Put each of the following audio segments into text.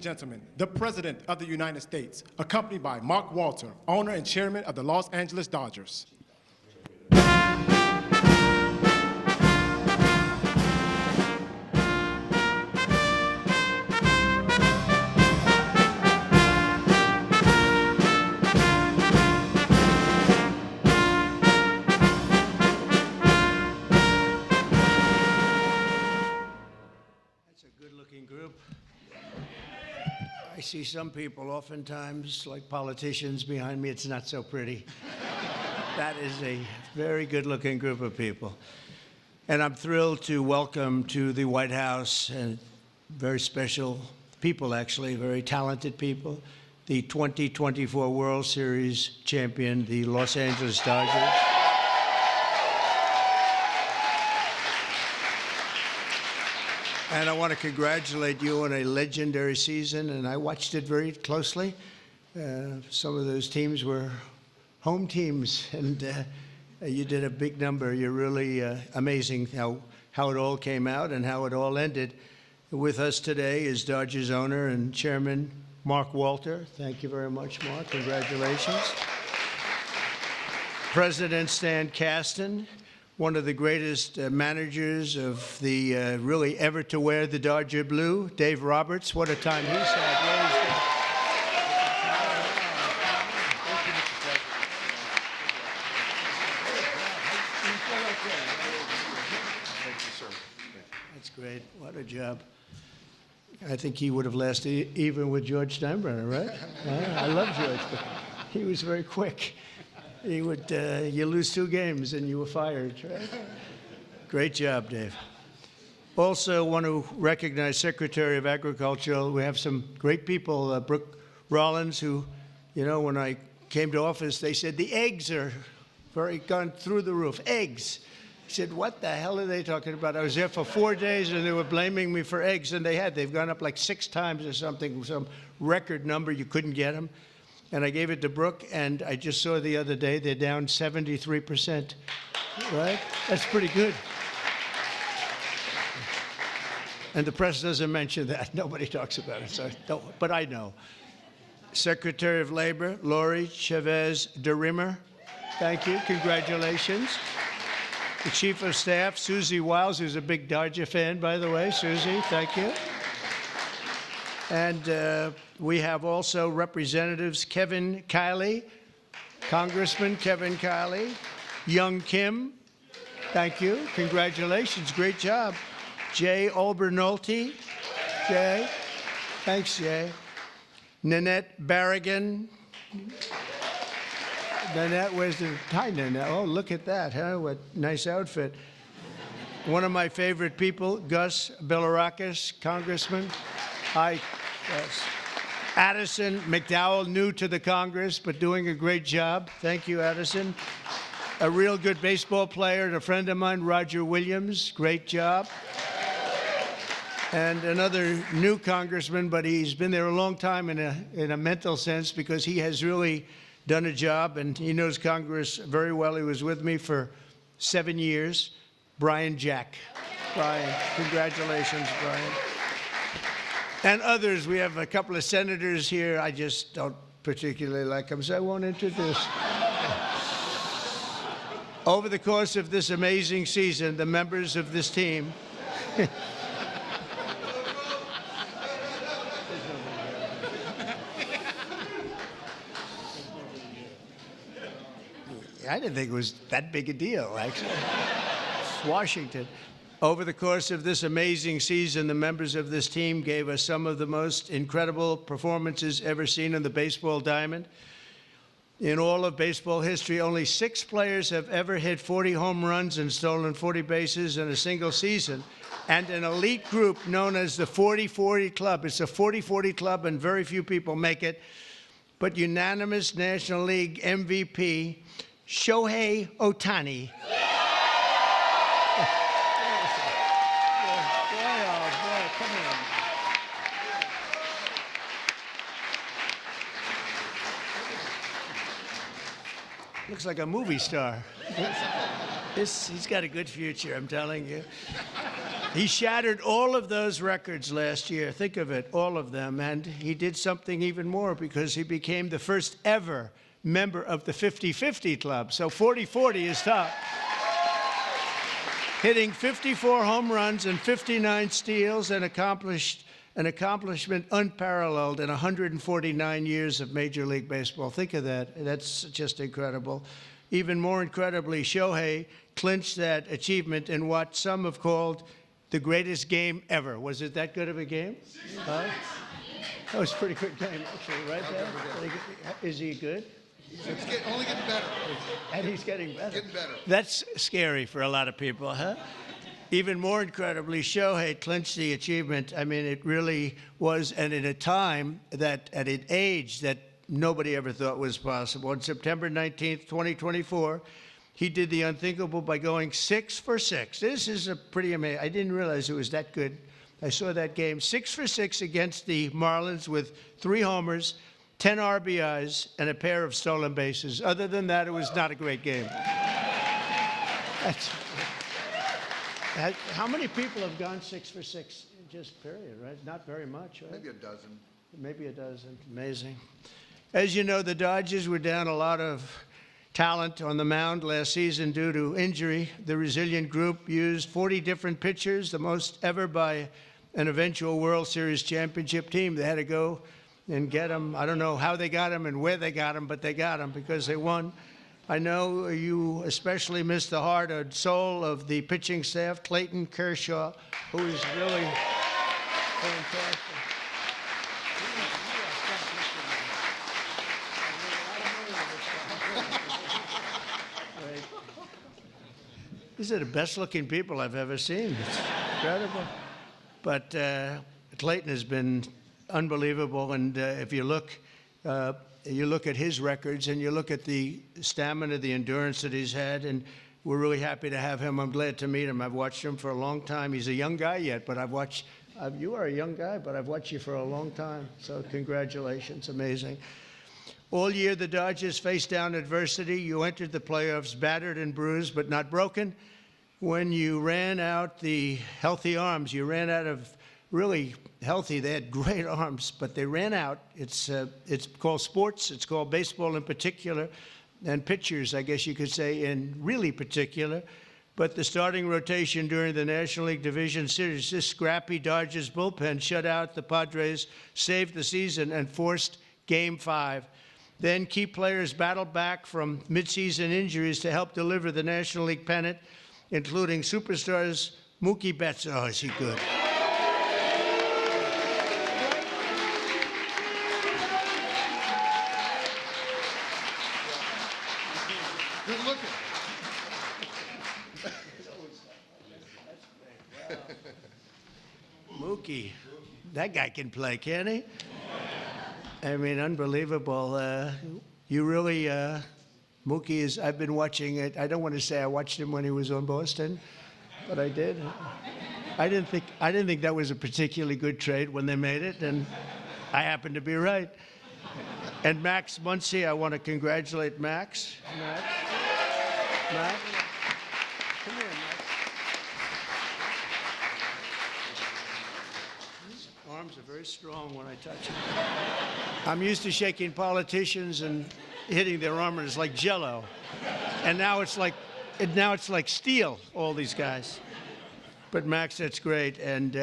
and gentlemen, the President of the United States, accompanied by Mark Walter, owner and chairman of the Los Angeles Dodgers. Group. I see some people oftentimes, like politicians behind me, it's not so pretty. That is a very good-looking group of people. And I'm thrilled to welcome to the White House and very special people, actually, very talented people, the 2024 World Series champion, the Los Angeles Dodgers. And I want to congratulate you on a legendary season, and I watched it very closely. Some of those teams were home teams, and you did a big number. You're really amazing how it all came out and how it all ended. With us today is Dodgers owner and chairman Mark Walter. Thank you very much, Mark. Congratulations. President Stan Kasten, one of the greatest managers of the really ever to wear the Dodger blue, Dave Roberts. What a time he's had. That's great. What a job. I think he would have lasted even with George Steinbrenner, right? I love George, but he was very quick. He would, you lose 2 games and you were fired, right? Great job, Dave. Also want to recognize Secretary of Agriculture. We have some great people, Brooke Rollins, who, you know, when I came to office, they said the eggs are gone through the roof. Eggs. I said, what the hell are they talking about? I was there for 4 days and they were blaming me for eggs, and they've gone up like 6 times or something, some record number, you couldn't get them. And I gave it to Brooke, and I just saw the other day they're down 73%, right? That's pretty good. And the press doesn't mention that. Nobody talks about it, so don't, but I know. Secretary of Labor, Lori Chavez DeRimmer, thank you, congratulations. The Chief of Staff, Susie Wiles, who's a big Dodger fan, by the way. Susie, thank you. And we have also representatives Kevin Kiley, Congressman Kevin Kiley, Young Kim, thank you, congratulations, great job. Jay Olbernolte, Jay, thanks Jay. Nanette Barragan. Nanette, where's the, hi Nanette, oh look at that, huh, what nice outfit. One of my favorite people, Gus Bilirakis, Congressman. Hi, yes. Addison McDowell, new to the Congress, but doing a great job. Thank you, Addison. A real good baseball player and a friend of mine, Roger Williams. Great job. And another new congressman, but he's been there a long time in a mental sense, because he has really done a job and he knows Congress very well. He was with me for 7 years. Brian Jack. Brian, congratulations, Brian. And others, we have a couple of senators here. I just don't particularly like them, so I won't introduce. Over the course of this amazing season, the members of this team I didn't think it was that big a deal, actually. Washington. Over the course of this amazing season, the members of this team gave us some of the most incredible performances ever seen in the baseball diamond. In all of baseball history, only 6 players have ever hit 40 home runs and stolen 40 bases in a single season, and an elite group known as the 40-40 Club. It's a 40-40 club, and very few people make it. But unanimous National League MVP, Shohei Ohtani. Looks like a movie star. He's got a good future, I'm telling you. He shattered all of those records last year. Think of it, all of them. And he did something even more because he became the first ever member of the 50-50 club. So 40-40 is tough. Hitting 54 home runs and 59 steals, an accomplishment unparalleled in 149 years of Major League Baseball. Think of that. That's just incredible. Even more incredibly, Shohei clinched that achievement in what some have called the greatest game ever. Was it that good of a game? That was a pretty good game, actually, right there. Is he good? He's only getting better. And he's getting better. Getting better. That's scary for a lot of people, huh? Even more incredibly, Shohei clinched the achievement. I mean, it really was, and in a time that, at an age that nobody ever thought was possible. On September 19th, 2024, he did the unthinkable by going 6 for 6. This is a pretty amazing. I didn't realize it was that good. I saw that game, 6 for 6 against the Marlins with 3 homers, 10 RBIs, and a pair of stolen bases. Other than that, it was not a great game. How many people have gone 6 for 6 just period, right? Not very much, right? Maybe a dozen. Maybe a dozen. Amazing. As you know, the Dodgers were down a lot of talent on the mound last season due to injury. The resilient group used 40 different pitchers, the most ever by an eventual World Series championship team. They had to go and get them. I don't know how they got them and where they got them, but they got them because they won. I know you especially miss the heart and soul of the pitching staff, Clayton Kershaw, who is really fantastic. These are the best-looking people I've ever seen. It's incredible. But Clayton has been unbelievable, and if you look at his records and you look at the stamina, the endurance that he's had, and we're really happy to have him. I'm glad to meet him. I've watched him for a long time. He's a young guy yet, but you are a young guy, but I've watched you for a long time. So congratulations, amazing. All year, the Dodgers faced down adversity. You entered the playoffs battered and bruised, but not broken. When you ran out the healthy arms, you ran out of really healthy. They had great arms, but they ran out. It's called sports. It's called baseball in particular, and pitchers, I guess you could say, in really particular. But the starting rotation during the National League Division Series, this scrappy Dodgers bullpen shut out the Padres, saved the season, and forced Game 5. Then key players battled back from midseason injuries to help deliver the National League pennant, including superstars Mookie Betts. Oh, is he good? Good looking. Mookie, that guy can play, can't he? I mean, unbelievable. You really, Mookie is, I've been watching it. I don't want to say I watched him when he was on Boston, but I did. I didn't think that was a particularly good trade when they made it, and I happened to be right. And Max Muncy, I want to congratulate Max. Max. Come here, Max. His arms are very strong when I touch them. I'm used to shaking politicians and hitting their armors like Jell-O, and now it's like steel. All these guys, but Max, that's great. And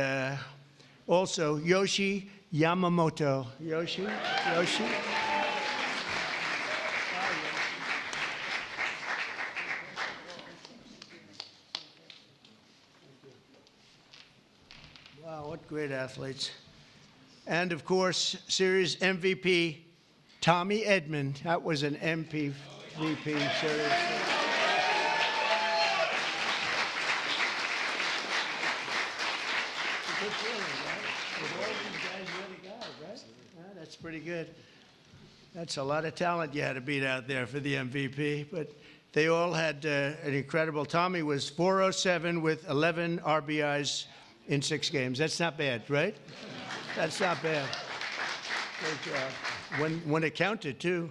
also Yoshi Yamamoto. Yoshi. Wow, what great athletes. And of course, series MVP, Tommy Edman. That was an MVP series. Good feeling, right? With all these guys, you're the guy, right? Yeah, that's pretty good. That's a lot of talent you had to beat out there for the MVP, but they all had an incredible. Tommy was 407 with 11 RBIs in 6 games. That's not bad, right? That's not bad. Great job. When it counted, too.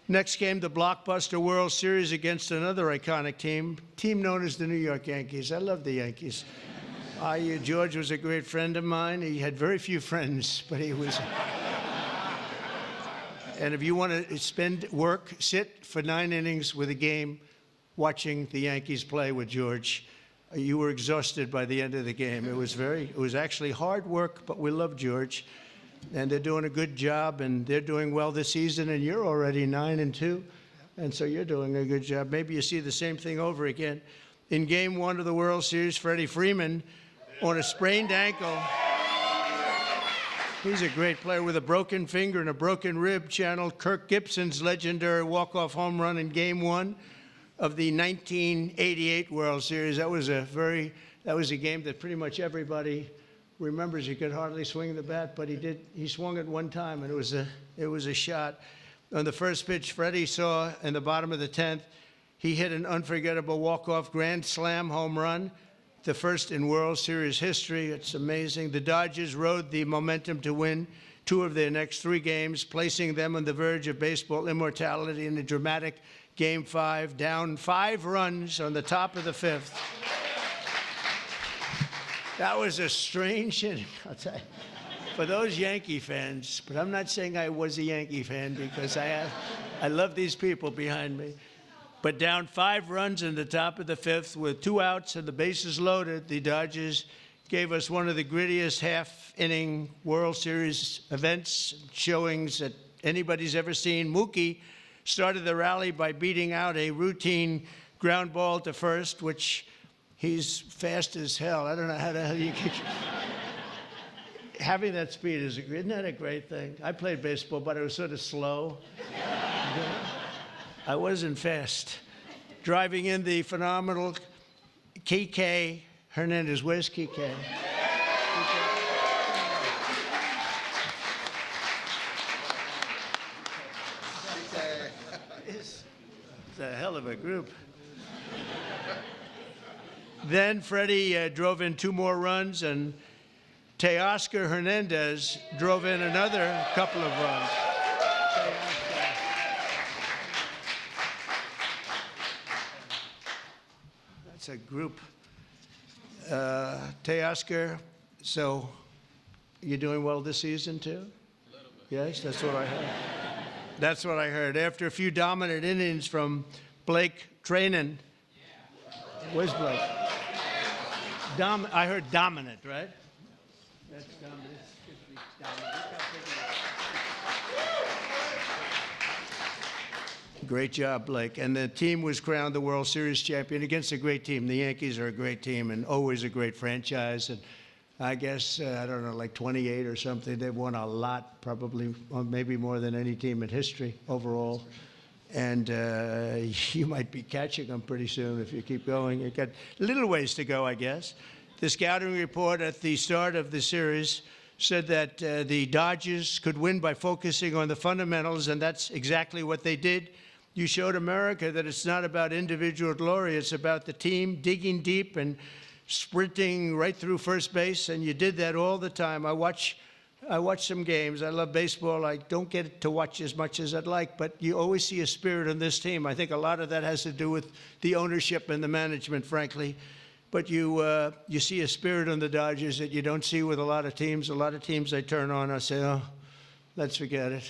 Next came the blockbuster World Series against another iconic team known as the New York Yankees. I love the Yankees. George was a great friend of mine. He had very few friends, but he was. And if you want to sit for 9 innings with a game, watching the Yankees play with George, you were exhausted by the end of the game. It was actually hard work, but we love George, and they're doing a good job, and they're doing well this season, and you're already 9-2, and so you're doing a good job. Maybe you see the same thing over again. In Game 1 of the World Series, Freddie Freeman, on a sprained ankle. He's a great player with a broken finger and a broken rib, channeled Kirk Gibson's legendary walk-off home run in Game 1 of the 1988 World Series. That was a game that pretty much everybody remembers. He could hardly swing the bat, but he swung it one time, and it was a shot. On the first pitch Freddie saw in the bottom of the 10th, he hit an unforgettable walk-off grand slam home run, the first in World Series history. It's amazing. The Dodgers rode the momentum to win 2 of their next 3 games, placing them on the verge of baseball immortality in a dramatic Game 5, down 5 runs on the top of the 5th. That was a strange inning, I'll tell you, for those Yankee fans. But I'm not saying I was a Yankee fan, because I love these people behind me. But down 5 runs in the top of the 5th with 2 outs and the bases loaded, the Dodgers gave us one of the grittiest half-inning World Series events, showings that anybody's ever seen. Mookie started the rally by beating out a routine ground ball to first, which he's fast as hell. I don't know how the hell you can... Having that speed isn't that a great thing? I played baseball, but I was sort of slow. I wasn't fast. Driving in the phenomenal Kike Hernandez. Where's Kike? It's a hell of a group. Then Freddie drove in 2 more runs, and Teoscar Hernandez drove in another couple of runs. That's a group. Teoscar, so you're doing well this season too? A little bit. Yes, that's what I heard. That's what I heard. After a few dominant innings from Blake Trainin. Where's Blake? I heard dominant, right? That's dominant. Great job, Blake. And the team was crowned the World Series champion against a great team. The Yankees are a great team and always a great franchise. And I guess, I don't know, like 28 or something. They've won a lot, probably, maybe more than any team in history overall. And you might be catching them pretty soon if you keep going. You've got a little ways to go, I guess. The scouting report at the start of the series said that the Dodgers could win by focusing on the fundamentals, and that's exactly what they did. You showed America that it's not about individual glory. It's about the team digging deep and sprinting right through first base, and you did that all the time. I watch some games. I love baseball. I don't get to watch as much as I'd like, but you always see a spirit on this team. I think a lot of that has to do with the ownership and the management, frankly. But you see a spirit on the Dodgers that you don't see with a lot of teams. A lot of teams I turn on, I say, oh, let's forget it.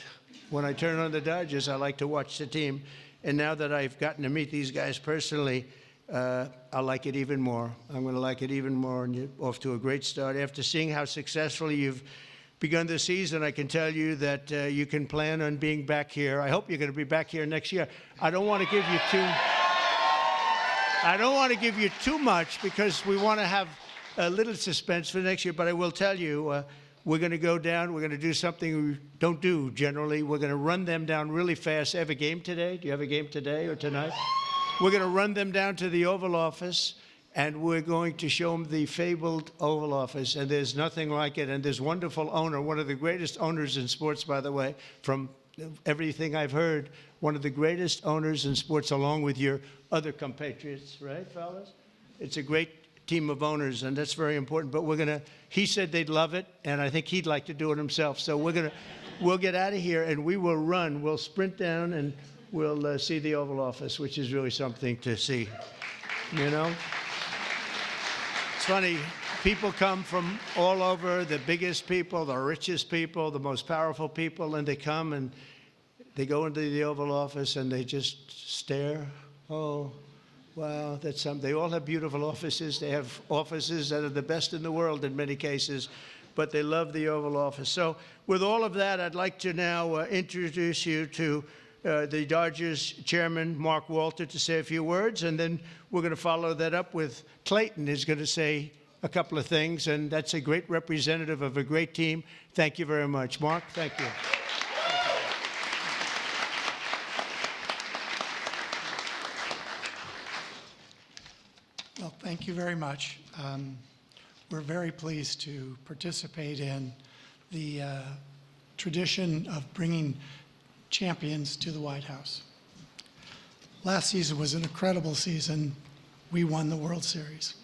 When I turn on the Dodgers, I like to watch the team. And now that I've gotten to meet these guys personally, I like it even more. I'm going to like it even more, and you're off to a great start. After seeing how successfully you've begun the season, I can tell you that you can plan on being back here. I hope you're going to be back here next year. I don't want to give you too much because we want to have a little suspense for next year, but I will tell you, we're going to go down. We're going to do something we don't do generally. We're going to run them down really fast. Have a game today? Do you have a game today or tonight? We're going to run them down to the Oval Office, and we're going to show them the fabled Oval Office, and there's nothing like it. And this wonderful owner, one of the greatest owners in sports, by the way, from everything I've heard, one of the greatest owners in sports, along with your other compatriots, right, fellas? It's a great team of owners, and that's very important. But he said they'd love it, and I think he'd like to do it himself. So we'll get out of here, and we will run. We'll sprint down, and we'll see the Oval Office, which is really something to see, you know? It's funny, people come from all over, the biggest people, the richest people, the most powerful people, and they come and they go into the Oval Office and they just stare. Oh, wow, that's something. They all have beautiful offices. They have offices that are the best in the world in many cases, but they love the Oval Office. So with all of that, I'd like to now introduce you to the Dodgers chairman, Mark Walter, to say a few words, and then we're going to follow that up with Clayton, who's going to say a couple of things, and that's a great representative of a great team. Thank you very much. Mark, thank you. Well, thank you very much. We're very pleased to participate in the tradition of bringing champions to the White House. Last season was an incredible season. We won the World Series.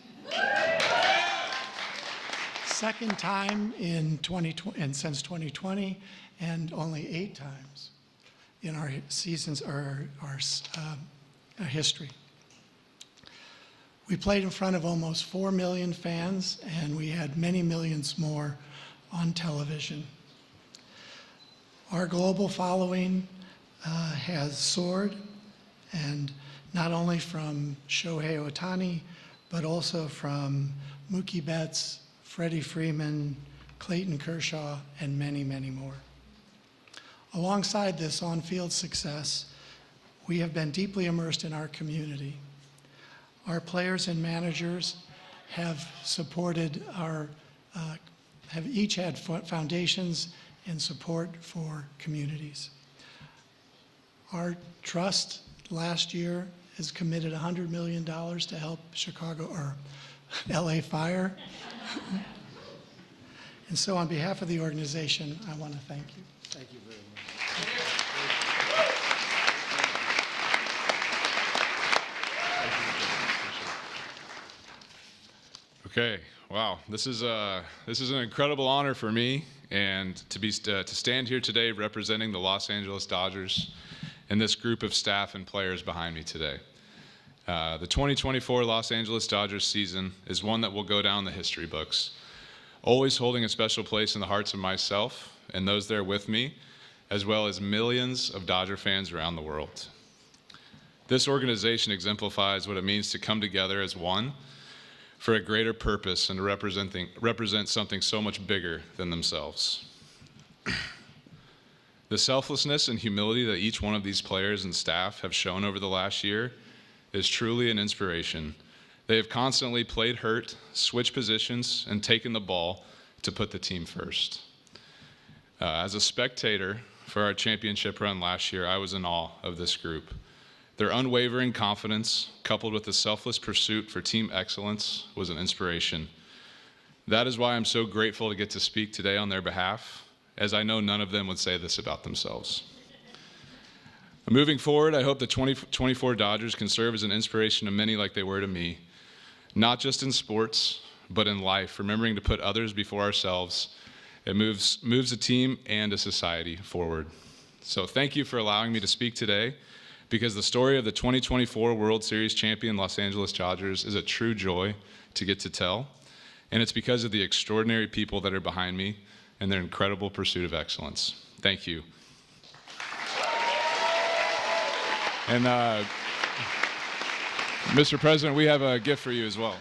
Second time in 2020, and since 2020, and only 8 times in our seasons, our history. We played in front of almost 4 million fans, and we had many millions more on television. Our global following has soared, and not only from Shohei Ohtani, but also from Mookie Betts, Freddie Freeman, Clayton Kershaw, and many, many more. Alongside this on-field success, we have been deeply immersed in our community. Our players and managers have supported have each had foundations and support for communities. Our trust last year has committed $100 million to help Chicago or LA Fire. And so on behalf of the organization, I want to thank you. Thank you very much. Okay, wow, this is an incredible honor for me, and to stand here today representing the Los Angeles Dodgers and this group of staff and players behind me today. The 2024 Los Angeles Dodgers season is one that will go down the history books, always holding a special place in the hearts of myself and those there with me, as well as millions of Dodger fans around the world. This organization exemplifies what it means to come together as one for a greater purpose and to represent something so much bigger than themselves. The selflessness and humility that each one of these players and staff have shown over the last year is truly an inspiration. They have constantly played hurt, switched positions, and taken the ball to put the team first. As a spectator for our championship run last year, I was in awe of this group. Their unwavering confidence, coupled with the selfless pursuit for team excellence, was an inspiration. That is why I'm so grateful to get to speak today on their behalf, as I know none of them would say this about themselves. Moving forward, I hope the 2024 Dodgers can serve as an inspiration to many like they were to me, not just in sports, but in life, remembering to put others before ourselves. It moves a team and a society forward. So thank you for allowing me to speak today, because the story of the 2024 World Series champion Los Angeles Dodgers is a true joy to get to tell, and it's because of the extraordinary people that are behind me and their incredible pursuit of excellence. Thank you. And Mr. President, we have a gift for you as well.